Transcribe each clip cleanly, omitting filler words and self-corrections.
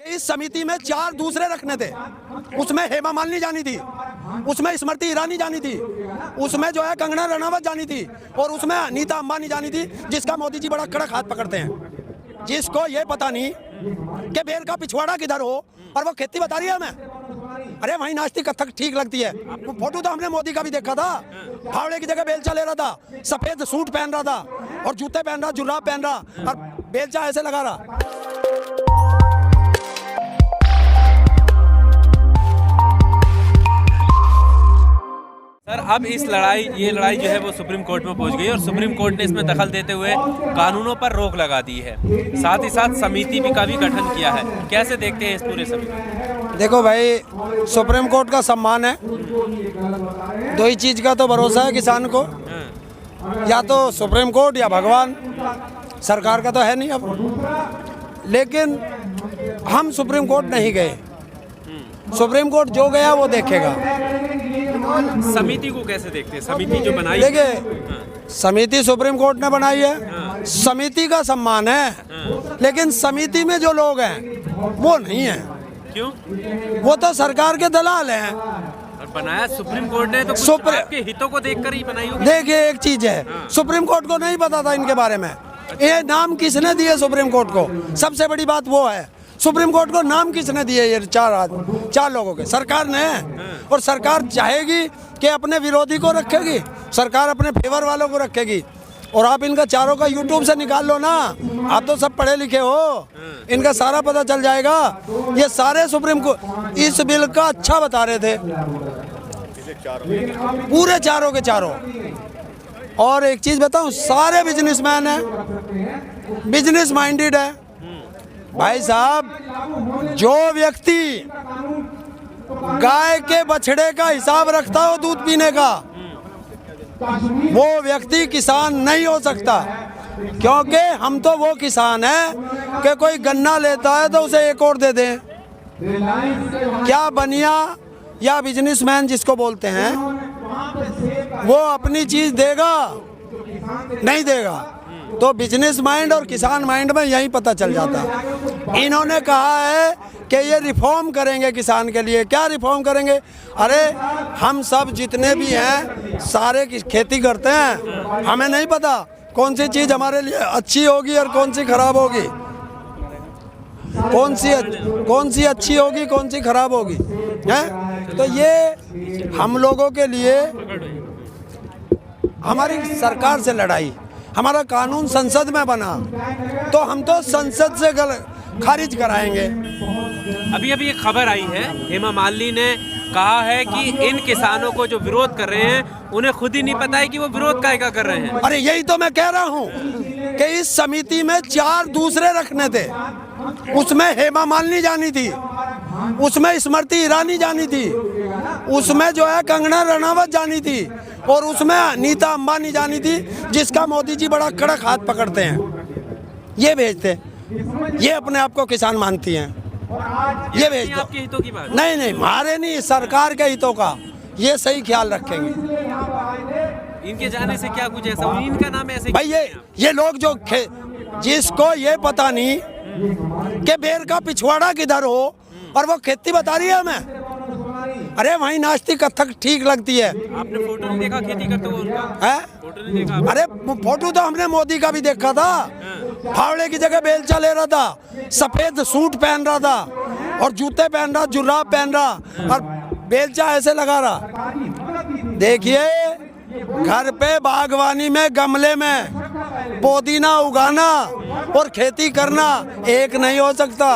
इस समिति में 4 दूसरे रखने थे। उसमें हेमा मालिनी जानी थी, उसमें स्मृति ईरानी जानी थी, उसमें जो है कंगना रनावत जानी थी और उसमें नीता अंबानी जानी थी, जिसका मोदी जी बड़ा कड़क हाथ पकड़ते हैं। जिसको ये पता नहीं कि बेर का पिछवाड़ा किधर हो और वो खेती बता रही है हमें। अरे वहीं नाचती कथक ठीक लगती है। वो फोटो तो हमने मोदी का भी देखा था, फावड़े की जगह बेलचा ले रहा था, सफेद सूट पहन रहा था और जूते पहन रहा, जुराब पहन रहा और बेलचा ऐसे लगा रहा। सर, अब ये लड़ाई जो है वो सुप्रीम कोर्ट में पहुंच गई और सुप्रीम कोर्ट ने इसमें दखल देते हुए कानूनों पर रोक लगा दी है। साथ ही साथ समिति का भी गठन किया है। कैसे देखते हैं इस पूरे समिति? देखो भाई, सुप्रीम कोर्ट का सम्मान है। दो ही चीज का तो भरोसा है किसान को, या तो सुप्रीम कोर्ट या भगवान। सरकार का तो है नहीं अब। लेकिन हम सुप्रीम कोर्ट नहीं गए। सुप्रीम कोर्ट जो गया वो देखेगा। समिति को कैसे देखते हैं? समिति जो बनाई, देखिए, समिति सुप्रीम कोर्ट ने बनाई है, समिति का सम्मान है। लेकिन समिति में जो लोग हैं वो नहीं है। क्यों? वो तो सरकार के दलाल हैं। और बनाया सुप्रीम कोर्ट ने तो कुछ आपके हितों को देखकर ही बनाई होगी। देखिए, एक चीज है, सुप्रीम कोर्ट को नहीं पता था इनके बारे में। ये नाम किसने दिए सुप्रीम कोर्ट को? सबसे बड़ी बात वो है, सुप्रीम कोर्ट को नाम किसने दिए? ये चार लोगों के, सरकार ने। और सरकार चाहेगी कि अपने विरोधी को रखेगी, सरकार अपने फेवर वालों को रखेगी। और आप इनका चारों का यूट्यूब से निकाल लो ना, आप तो सब पढ़े लिखे हो, इनका सारा पता चल जाएगा। ये सारे सुप्रीम कोर्ट इस बिल का अच्छा बता रहे थे, पूरे चारों के चारों। और एक चीज बताऊं, सारे बिजनेसमैन हैं, बिजनेस माइंडेड है। भाई साहब, जो व्यक्ति गाय के बछड़े का हिसाब रखता हो दूध पीने का, वो व्यक्ति किसान नहीं हो सकता। क्योंकि हम तो वो किसान हैं कि कोई गन्ना लेता है तो उसे एक और दे दें। क्या बनिया या बिजनेसमैन जिसको बोलते हैं, वो अपनी चीज देगा? नहीं देगा। तो बिजनेस माइंड और किसान माइंड में यही पता चल जाता है। इन्होंने कहा है कि ये रिफॉर्म करेंगे किसान के लिए। क्या रिफॉर्म करेंगे? अरे हम सब जितने भी हैं सारे की खेती करते हैं, हमें नहीं पता कौन सी चीज़ हमारे लिए अच्छी होगी और कौन सी खराब होगी, कौन सी अच्छी होगी, कौन सी खराब होगी, हैं? तो ये हम लोगों के लिए हमारी सरकार से लड़ाई, हमारा कानून संसद में बना तो हम तो संसद से खारिज कराएंगे। अभी एक खबर आई है, हेमा मालिनी ने कहा है कि इन किसानों को जो विरोध कर रहे हैं उन्हें खुद ही नहीं पता है कि वो विरोध काहे का कर रहे हैं। अरे यही तो मैं कह रहा हूँ कि इस समिति में 4 दूसरे रखने थे। उसमें हेमा मालिनी जानी थी, उसमें स्मृति ईरानी जानी थी, उसमें जो है कंगना रनावत जानी थी और उसमें नीता अंबानी जानी थी, जिसका मोदी जी बड़ा कड़क हाथ पकड़ते हैं। ये भेजते, ये अपने आप को किसान मानती हैं। ये भेज दो। आपके हितों की बात? नहीं, हमारे नहीं, सरकार के हितों का ये सही ख्याल रखेंगे। इनके जाने से क्या कुछ ऐसा? इनका नाम ऐसे भाई, ये लोग जो जिसको ये पता नहीं कि बेर का पिछवाड़ा किधर हो और वो खेती बता रही है हमें। अरे वहीं नाचती कथक ठीक लगती है। आपने फोटो नहीं देखा खेती करते हुए उनका? है? फोटो नहीं देखा? अरे फोटो तो हमने मोदी का भी देखा था, फावड़े की जगह बेलचा ले रहा था, सफेद सूट पहन रहा था और जूते पहन रहा, जुराब पहन रहा और बेलचा ऐसे लगा रहा। देखिए, घर पे बागवानी में गमले में पुदीना उगाना और खेती करना एक नहीं हो सकता।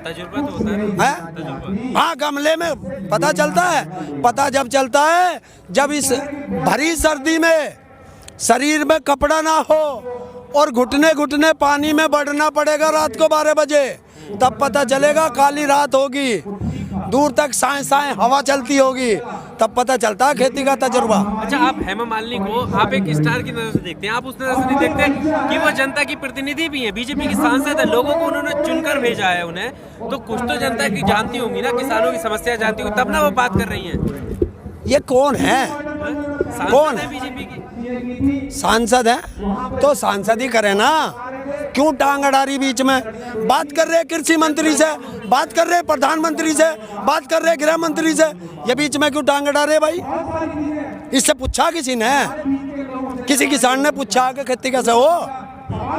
तजुर्बा तो होता है। हाँ, गमले में पता चलता है। पता जब चलता है जब इस भरी सर्दी में शरीर में कपड़ा ना हो और घुटने घुटने पानी में बढ़ना पड़ेगा रात को 12 बजे, तब पता चलेगा। काली रात होगी, दूर तक साए साए हवा चलती होगी, तब पता चलता है खेती का तजुर्बा। अच्छा, आप हेमा मालिनी को आप एक स्टार की नजर से देखते हैं, आप उस नजर से नहीं देखते कि वो जनता की प्रतिनिधि भी है, बीजेपी की सांसद है, लोगों को उन्होंने चुनकर भेजा है उन्हें, तो कुछ तो जनता की जानती होंगी ना, किसानों की समस्या जानती होगी, तब ना वो बात कर रही हैं। ये कौन है? कौन है? बीजेपी की सांसद है तो सांसद ही करे ना। क्यों टांग अड़ा रही बीच में? बात कर रहे कृषि मंत्री से, बात कर रहे प्रधानमंत्री से, बात कर रहे गृह मंत्री से, ये बीच में क्यों टांग अड़ा रहे भाई? इससे पूछा किसी ने? किसी किसान ने पूछा कि खेती कैसे हो?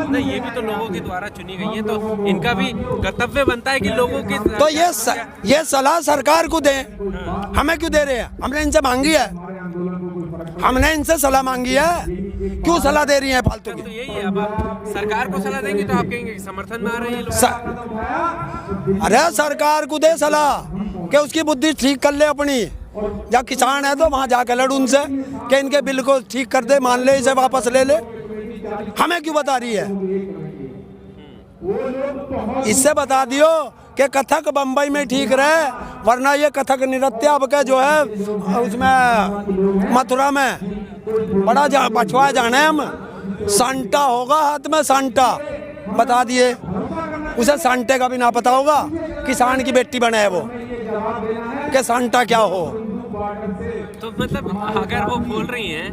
नहीं, ये भी तो लोगों के द्वारा चुनी गई है, तो इनका भी कर्तव्य बनता है कि लोगों के तो ये सलाह सरकार को दें, हमें क्यों दे रहे हैं? हमने इनसे मांगी है, हमने इनसे सलाह मांगी है, क्यों सलाह दे रही है फालतू तो की? यही है। अब आप सरकार को सलाह देंगे तो आप कहेंगे कि समर्थन में आ रहे हैं लोग। अरे सरकार को दे सलाह कि उसकी बुद्धि ठीक कर ले अपनी। जब किसान है तो वहां जाकर लड़ उनसे कि इनके बिल को ठीक कर दे, मान ले, इसे वापस ले ले। हमें क्यों बता रही है? इससे बता दियो कि कथक बम्बई में ठीक रहे, वरना ये कथक नृत्य अब का जो है उसमें मथुरा में बड़ा पछुआ जाना है। हम सांटा होगा हाथ में, सांटा बता दिए। उसे सांटे का भी ना पता होगा, किसान की बेटी बने है वो, कि सांटा क्या हो। तो मतलब अगर वो बोल रही हैं,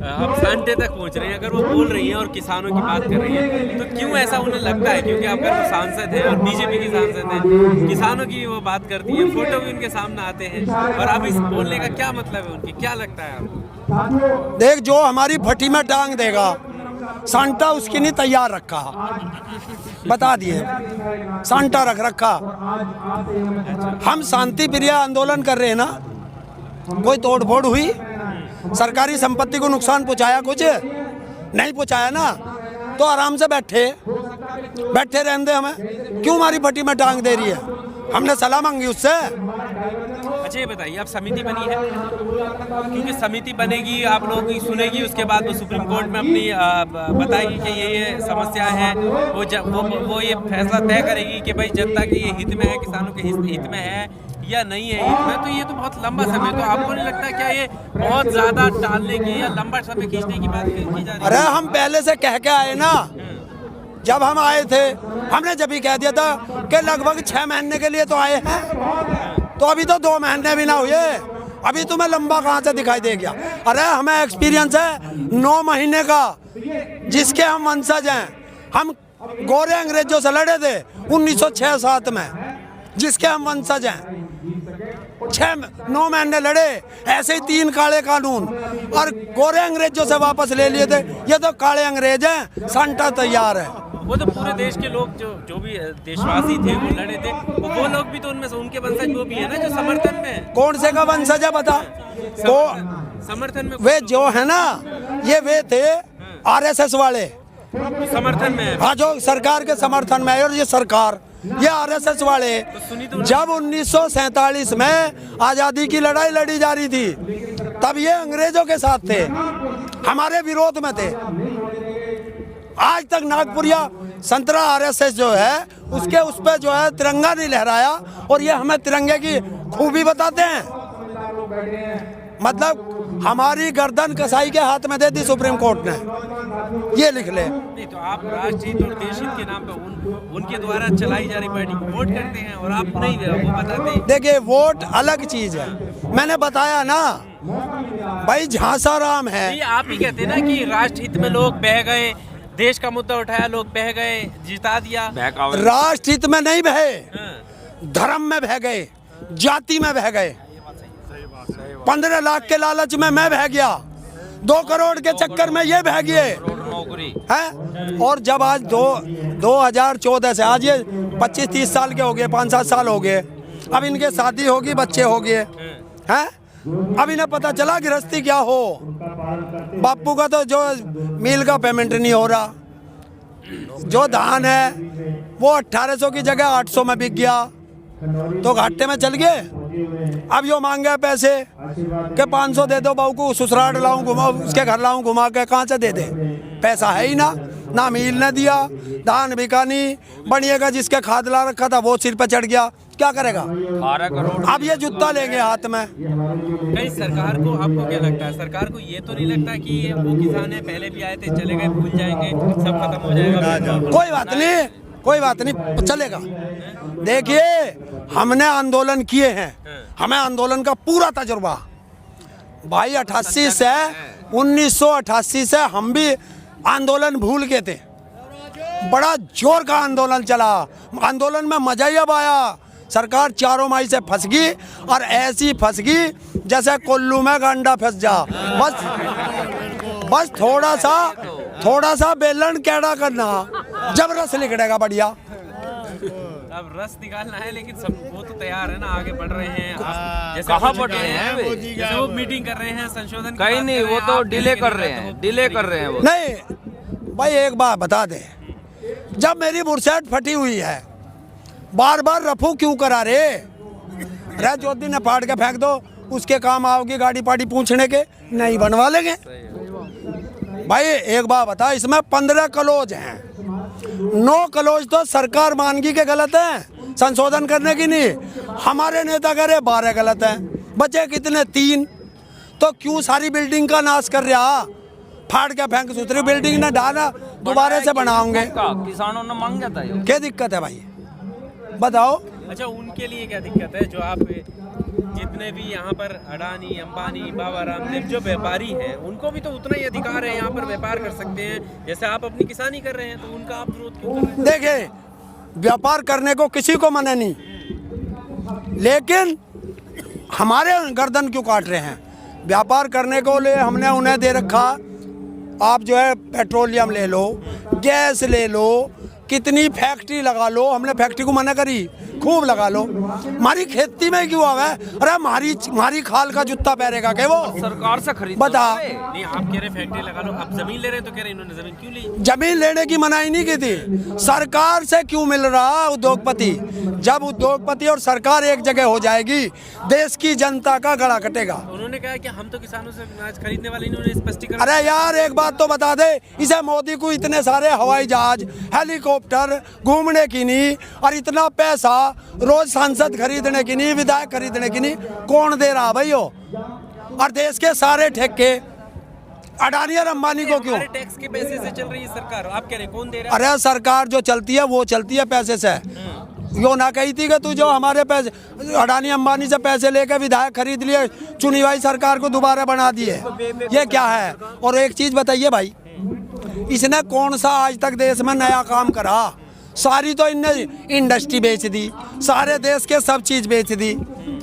अब सांटे तक पहुंच रही हैं, अगर वो बोल रही हैं और किसानों की बात कर रही हैं, तो क्यों ऐसा उन्हें लगता है? क्योंकि अगर वो सांसद हैं और बीजेपी की सांसद हैं, किसानों की वो बात करती है, फोटो भी उनके सामने आते हैं, और अब इस बोलने का क्या मतलब है उनकी? क्या लगता है आपको? देख, जो हमारी फटी में टांग देगा, सांटा उसकी नहीं तैयार रखा, बता दिए, सांटा रख रखा। हम शांति प्रिय आंदोलन कर रहे हैं ना, कोई तोड़ फोड़ हुई? सरकारी संपत्ति को नुकसान पहुंचाया? कुछ नहीं पहुंचाया ना, तो आराम से बैठे रहने दे। हमें क्यों हमारी फटी में टांग दे रही है? हमने सलाह मांगी उससे। अच्छा, ये बताइए, अब समिति बनी है, क्योंकि समिति बनेगी, आप लोगों की सुनेगी, उसके बाद वो सुप्रीम कोर्ट में अपनी बताएगी कि ये समस्या है, वो ये फैसला तय करेगी कि भाई जनता के ये हित में है, किसानों के हित में है या नहीं है हित में। तो ये तो बहुत लंबा समय, तो आपको नहीं लगता क्या ये बहुत ज्यादा टालने की या लंबा समय खींचने की बात की जा रही है? अरे हम पहले से कह के आए ना, जब हम आए थे हमने जब ही कह दिया था कि लगभग 6 महीने के लिए तो आए हैं, तो अभी तो 2 महीने भी ना हुए, अभी तुम्हें लंबा कहाँ से दिखाई दे गया? अरे हमें एक्सपीरियंस है 9 महीने का, जिसके हम वंशज हैं। हम गोरे अंग्रेजों से लड़े थे 1906-7 में, जिसके हम वंशज हैं। 9 महीने लड़े, ऐसे ही 3 काले कानून, और गोरे अंग्रेजों से वापस ले लिए थे। ये तो काले अंग्रेज हैं, सांटा तैयार है। वो तो पूरे देश के लोग जो भी देशवासी थे वो लड़े थे, वो लोग भी तो उनमें से उनके वंशज वो भी है ना जो समर्थन में है। कौन से का वंशज है बता? समर्थन में वे जो है ना, ये वे थे आरएसएस वाले, समर्थन में है। हाँ, जो सरकार के समर्थन में है। और ये सरकार, ये आरएसएस वाले, जब 1947 में आजादी की लड़ाई लड़ी जा रही थी, तब ये अंग्रेजों के साथ थे, हमारे विरोध में थे। आज तक नागपुरिया संतरा आरएसएस जो है उसके उस पे जो है तिरंगा नहीं लहराया, और ये हमें तिरंगे की खूबी बताते हैं। मतलब हमारी गर्दन कसाई के हाथ में दे दी सुप्रीम कोर्ट ने, ये लिख ले। नहीं तो आप राष्ट्रहित और देश हित के नाम पे उनके द्वारा चलाई जा रही पार्टी को वोट करते हैं और आप नहीं वो बताते हैं। देखिए, वोट अलग चीज है, मैंने बताया ना भाई, झांसाराम है। ये आप ही कहते हैं ना कि राष्ट्रहित में लोग बह गए, देश का मुद्दा उठाया, लोग बह गए, जिता दिया। राष्ट्रहित में नहीं बहे, धर्म में बह गए, जाति में बह गए। 15 लाख के लालच में मैं बह गया, 2 करोड़ के चक्कर में ये बह गए हैं। और जब आज 2014 से आज ये 25-30 साल के हो गए, 5-7 साल हो गए, अब इनके शादी होगी, बच्चे हो गए हैं। अब इन्हें पता चला गृहस्थी क्या हो। बापू का तो जो मील का पेमेंट नहीं हो रहा, जो धान है वो 1800 की जगह 800 में बिक गया, तो घाटे में चल गए। अब यो मांगे पैसे के 500 दे दो बहू को, ससुराल लाऊं घुमा, उसके घर लाऊं घुमा के, कहाँ से दे दे? पैसा है ही ना मील ने दिया, धान बिका नहीं, बनिएगा जिसके खाद ला रखा था वो सिर पे चढ़ गया, क्या करेगा? 12 करोड़। अब ये जूता लेंगे हाथ में। कहीं सरकार को, आपको क्या लगता है, सरकार को ये तो नहीं लगता कि ये वो किसान है, पहले भी आए थे, चले गए, भूल जाएंगे, सब खत्म हो जाएगा? कोई बात नहीं, चलेगा। देखिए, हमने आंदोलन किए हैं, हमें आंदोलन का पूरा तजुर्बा भाई। 1988 से हम भी आंदोलन भूल गए थे, बड़ा जोर का आंदोलन चला। आंदोलन में मजा ही अब आया। सरकार चारों माही से फंस गई और ऐसी फंस गई जैसे कोल्लू में गंडा फंस जा। बस थोड़ा सा बेलन कैड़ा करना, जब रस निकलेगा बढ़िया। अब रस निकालना है, लेकिन सब वो तो तैयार है ना, आगे बढ़ रहे हैं। जैसे कहाँ वो बढ़ रहे हैं वे? जैसे वो मीटिंग कर रहे हैं, संशोधन की कहीं बात नहीं, कर रहे वो हैं, तो आप डिले देख कर नहीं रहे तो हैं, वो डिले कर रहे हैं वो। नहीं भाई, एक बात बता दे, जब मेरी बुरसैट फटी हुई है, बार बार रफू क्यों करा रे? ज्योति ने फाड़ के फेंक दो, उसके काम आओगी गाड़ी पाड़ी पूछने के, नहीं बनवा लेंगे। भाई एक बात बता, इसमें 15 क्लोज हैं, 9 क्लोज तो सरकार मान गई के गलत है, संशोधन करने की नहीं। हमारे नेता कह रहे 12 गलत है, बचे कितने? 3। तो क्यों सारी बिल्डिंग का नाश कर रहा? फाड़ के फेंक, दूसरी बिल्डिंग ने डाला, दोबारा से बनाओगे। किसानों ने मांगा था ये। क्या दिक्कत है भाई, बताओ। अच्छा, उनके लिए क्या दिक्कत है? जो आप जितने भी यहाँ पर अडानी, अंबानी, बाबा रामदेव जो व्यापारी हैं, उनको भी तो उतना ही अधिकार है, यहाँ पर व्यापार कर सकते हैं जैसे आप अपनी किसानी कर रहे हैं, तो उनका आप विरोध क्यों कर रहे हैं? देखिए, व्यापार करने को किसी को मना नहीं, लेकिन हमारे गर्दन क्यों काट रहे हैं? व्यापार करने को लिए हमने उन्हें दे रखा, आप जो है पेट्रोलियम ले लो, गैस ले लो, कितनी फैक्ट्री लगा लो, हमने फैक्ट्री को मना करी, खूब लगा लो। हमारी खेती में क्यों आवे? अरे हमारी खाल का जूता पहनेगा क्या वो? सरकार से खरीद बता। नहीं, आप कह रहे फैक्ट्री लगा लो, आप जमीन ले रहे हैं तो कह रहे इन्होंने जमीन क्यों ली? जमीन लेने की मनाही नहीं की थी, सरकार से क्यों मिल रहा उद्योगपति? जब उद्योगपति और सरकार एक जगह हो जाएगी, देश की जनता का गला कटेगा। उन्होंने कहा कि हम तो किसानों से अनाज खरीदने वाले, इन्होंने स्पष्टीकरण। अरे यार एक बात तो बता दे, इसे मोदी को इतने सारे हवाई जहाज, हेलीकॉप्टर घूमने की नहीं, और इतना पैसा रोज सांसद खरीदने की नहीं, विधायक खरीदने की नहीं, कौन दे रहा भाई हो? और देश के सारे ठेके अडानी और अंबानी को क्यों? टैक्स के पैसे से चल रही है सरकार, आप कह रहे हैं कौन दे रहा है? अरे सरकार जो चलती है वो चलती है पैसे से। यो ना कही थी कि तू जो हमारे पैसे अडानी अंबानी से पैसे लेकर विधायक खरीद लिए, चुनी हुई सरकार को दोबारा बना दिए, ये क्या है? और एक चीज बताइए भाई, इसने कौन सा आज तक देश में नया काम करा? सारी तो इनने इंडस्ट्री बेच दी, सारे देश के सब चीज बेच दी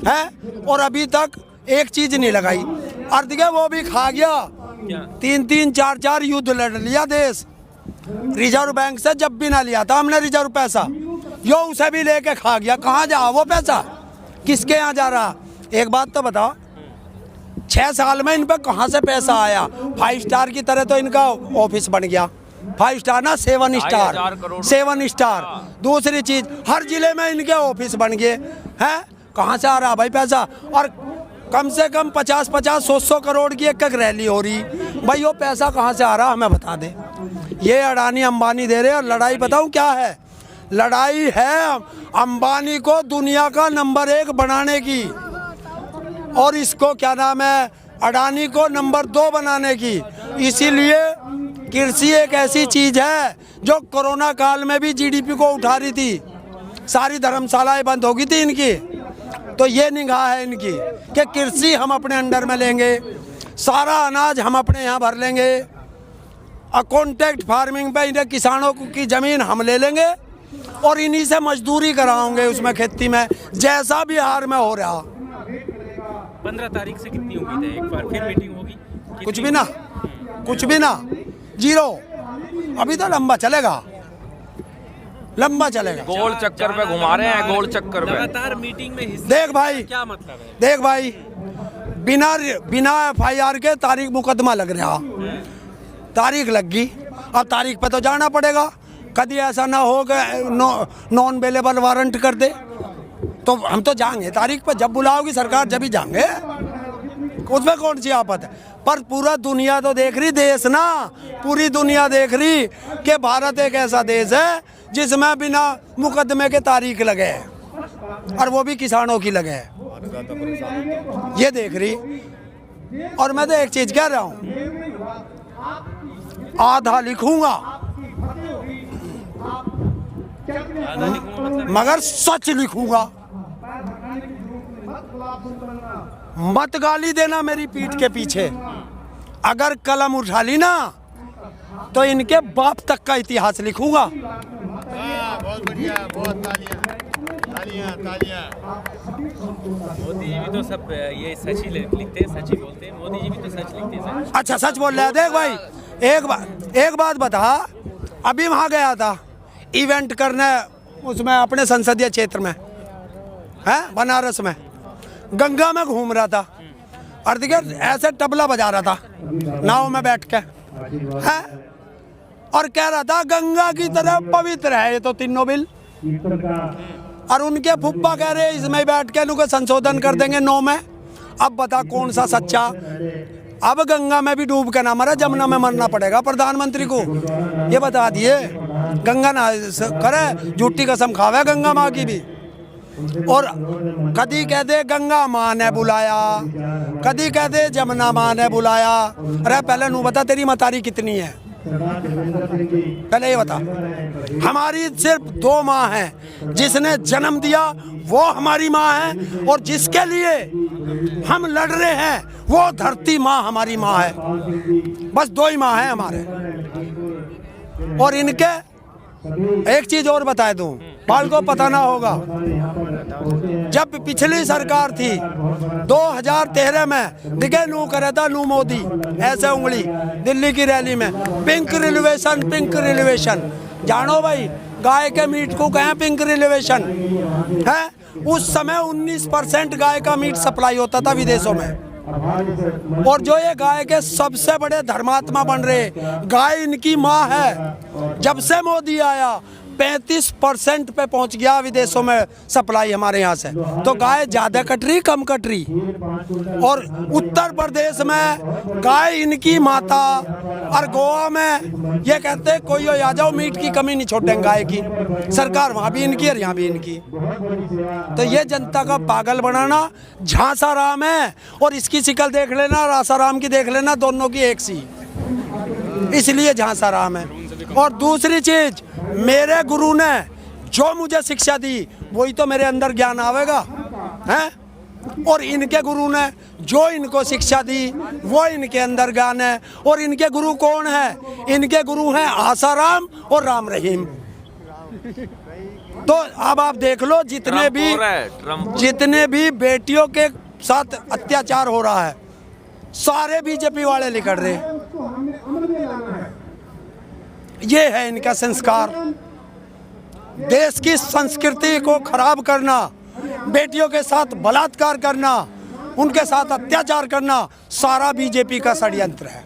है, और अभी तक एक चीज नहीं लगाई। और देखिए वो भी खा गया, 3-3, 4-4 युद्ध लड़ लिया देश। रिजर्व बैंक से जब भी ना लिया था हमने रिजर्व पैसा, यो उसे भी लेके खा गया। कहाँ जा वो पैसा? किसके यहाँ जा रहा? एक बात तो बताओ, 6 साल में इन पे कहाँ से पैसा आया? 5 स्टार की तरह तो इनका ऑफिस बन गया। 5 स्टार ना, 7 स्टार, 7 स्टार। दूसरी चीज, हर जिले में इनके ऑफिस बन गए हैं। कहाँ से आ रहा भाई पैसा? और कम से कम 50-50, 100 करोड़ की एक रैली हो रही भाई, वो पैसा कहाँ से आ रहा हमें बता दे। ये अडानी अंबानी दे रहे। और लड़ाई बताऊं क्या है? लड़ाई है अंबानी को दुनिया का नंबर 1 बनाने की, और इसको क्या नाम है, अडानी को नंबर 2 बनाने की। इसीलिए कृषि एक ऐसी चीज है जो कोरोना काल में भी जीडीपी को उठा रही थी। सारी धर्मशालाएं बंद हो गई थी इनकी, तो ये निगाह है इनकी कि कृषि हम अपने अंडर में लेंगे, सारा अनाज हम अपने यहाँ भर लेंगे, कॉन्ट्रैक्ट फार्मिंग पे इन्हें किसानों की ज़मीन हम ले लेंगे, और इन्हीं से मजदूरी कराओगे उसमें खेती में, जैसा बिहार में हो रहा। 15 तारीख से कितनी उम्मीद है? एक बार फिर मीटिंग होगी? कुछ भी ना, कुछ भी ना, जीरो। अभी तो लंबा चलेगा, लंबा चलेगा। गोल चक्कर पे घुमा रहे हैं, गोल चक्कर पे। लगातार मीटिंग में हिस्सा। देख भाई, क्या मतलब है? देख भाई, बिना FIR के तारीख मुकदमा लग रहा, तारीख लग गई, अब तारीख पे तो जाना पड़ेगा। कभी ऐसा ना हो कि नॉन अवेलेबल वारंट कर दे, तो हम तो जाएंगे तारीख पे, जब बुलाओगी सरकार जब ही जाएंगे, उसमें कौन सी आफत है? पर पूरा दुनिया तो देख रही, देश ना, पूरी दुनिया देख रही कि भारत एक ऐसा देश है जिसमें बिना मुकदमे के तारीख लगे, और वो भी किसानों की लगे, ये देख रही। और मैं तो एक चीज कह रहा हूँ, आधा लिखूंगा मगर सच लिखूंगा। मत गाली देना मेरी पीठ के पीछे, अगर कलम उठा ली ना तो इनके बाप तक का इतिहास लिखूंगा। बहुत बढ़िया, बहुत तालियां तालियां तालियां। मोदी जी भी तो सब ये सच ही लिखते हैं, सच ही बोलते हैं। मोदी जी भी तो सच लिखते हैं। अच्छा सच बोल रहा है। देख भाई, एक बात बता, अभी वहाँ गया था इवेंट करने, उसमें अपने संसदीय क्षेत्र में है, बनारस में, गंगा में घूम रहा था और देखिए ऐसे तबला बजा रहा था नाव में बैठ के है, और कह रहा था गंगा की तरह पवित्र है ये तो तीनों बिल। और उनके फुप्पा कह रहे इसमें बैठ के इनको संशोधन कर देंगे 9 में। अब बता कौन सा सच्चा। अब गंगा में भी डूब के ना मरा, जमुना में मरना पड़ेगा प्रधानमंत्री को, ये बता दिए। गंगा ना करे, झूठी कसम खावे गंगा माँ की भी। और कदी कह दे गंगा माँ ने बुलाया, कदी कह दे जमुना माँ ने बुलाया। अरे पहले नू बता तेरी मतारी कितनी है, पहले ये बता। हमारी सिर्फ 2 माँ हैं, जिसने जन्म दिया वो हमारी माँ है, और जिसके लिए हम लड़ रहे हैं वो धरती माँ हमारी माँ है। बस 2 ही माँ हैं हमारे। और इनके एक चीज और बताए दूं, बाल को पता ना होगा, जब पिछली सरकार थी 2013 में दिखे नू करे था नू मोदी ऐसे उंगली दिल्ली की रैली में, पिंक रिजर्वेशन, पिंक रिजर्वेशन। जानो भाई गाय के मीट को कहें पिंक रिजर्वेशन है। उस समय 19% गाय का मीट सप्लाई होता था विदेशों में, और जो ये गाय के सबसे बड़े धर्मात्मा बन रहे, गाय इनकी माँ है। जब से मोदी आया 35% पे पहुंच गया विदेशों में सप्लाई हमारे यहाँ से। तो गाय ज्यादा कट रही कम कट रही। और उत्तर प्रदेश में गाय इनकी माता, और गोवा में ये कहते कोई आ जाओ मीट की कमी नहीं छोड़ेंगे गाय की। सरकार वहाँ भी इनकी और यहाँ भी इनकी। तो ये जनता का पागल बनाना झांसा राम है, और इसकी शिकल देख लेना, रासा राम की देख लेना, दोनों की एक सी, इसलिए झांसा राम है। और दूसरी चीज, मेरे गुरु ने जो मुझे शिक्षा दी वही तो मेरे अंदर ज्ञान आवेगा है, और इनके गुरु ने जो इनको शिक्षा दी वो इनके अंदर ज्ञान है। और इनके गुरु कौन है? इनके गुरु हैं आसाराम और राम रहीम। तो अब आप देख लो जितने भी बेटियों के साथ अत्याचार हो रहा है, सारे बीजेपी वाले निकल रहे। ये है इनका संस्कार, देश की संस्कृति को खराब करना, बेटियों के साथ बलात्कार करना, उनके साथ अत्याचार करना, सारा बीजेपी का षड्यंत्र है।